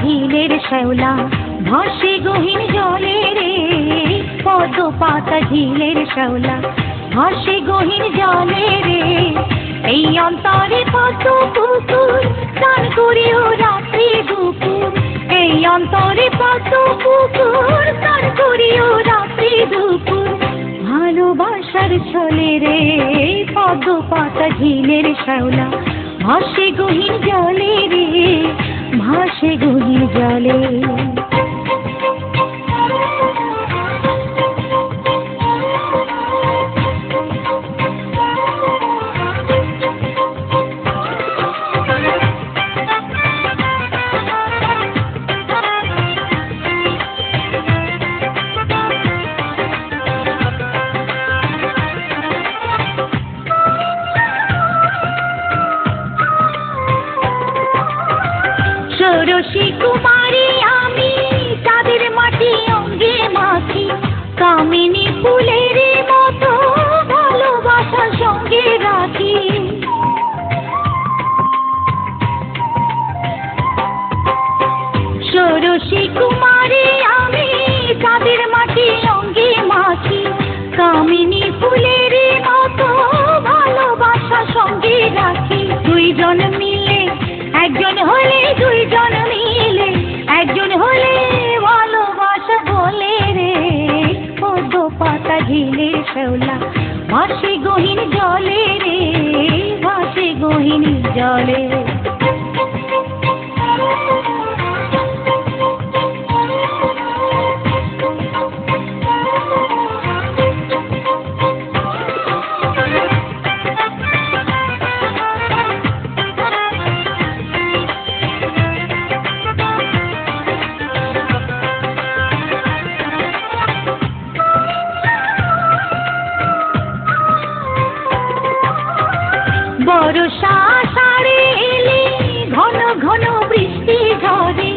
ঝিলের শ্যাওলা ভাসে গহীন জলে রে, পদ্ম পাতা ঝিলের শ্যাওলা ভাসে গহীন জলে রে। এই অন্তরে পদ্ম পুকুর স্নান করিও রাত্রি দুপুর, এই অন্তরে পদ্ম পুকুর স্নান করিও রাত্রি দুপুর। ভালোবাসার ছলে রে পদ্ম পাতা ঝিলের শ্যাওলা ভাসে গহীন জলে রে, ভাসে গহীন জলে। ষোড়শী কুমারী আমি তাদের মাটি অঙ্গে মাখি, কামিনী ফুলের মতো ভালোবাসা সঙ্গে রাখি। ষোড়শী কুমারী আমি তাদের মাটি অঙ্গে মাখি, কামিনী ফুলের মতো ভালোবাসা সঙ্গে রাখি। দুইজন মিলে একজন হলে, দুইজন মিলে একজন হলে ভালোবাসা বলে রে। পদ্ম পাতা ঝিলের শ্যাওলা ভাসে গহীন জলে রে, ভাসে গহীন জলে। বর্ষা আষাঢ়ে এলে ঘন ঘন বৃষ্টি ঝরে,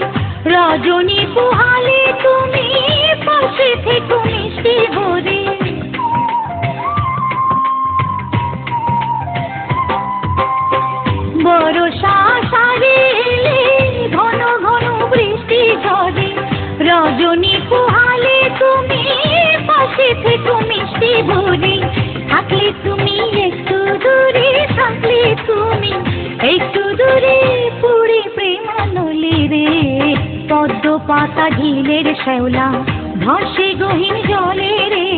রজনী পোহালে তুমি পাশে থেকো মিষ্টি ভরে। বর্ষা আষাঢ়ে এলে ঘন ঘন বৃষ্টি ঝরে, রজনী পোহালে তুমি পাশে থেকো মিষ্টি ভরে। থাকলে তুমি একটু দূরে, থাকলে তুমি একটু দূরে পুরে প্রেমানলি রে। পদ্ম পাতা ঝিলের শ্যাওলা ভাসে গহীন জলে রে,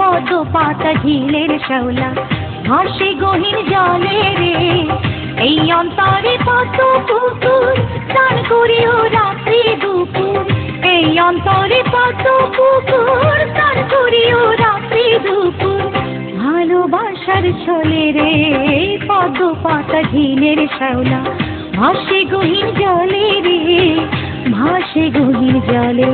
পদ্ম পাতা ঝিলের শ্যাওলা ভাসে গহীন জলে রে। এই অন্তরে পদ্ম পুকুর স্নান করিও রাত্রি দুপুর, এই অন্তরে পদ্ম পুকুর স্নান করিও রাত্রি দুপুর। ভালোবাসার ছলে রে পদ্ম পাতা ঝিলের শ্যাওলা ভাসে গহীন জলে রে, ভাসে গহীন জলে।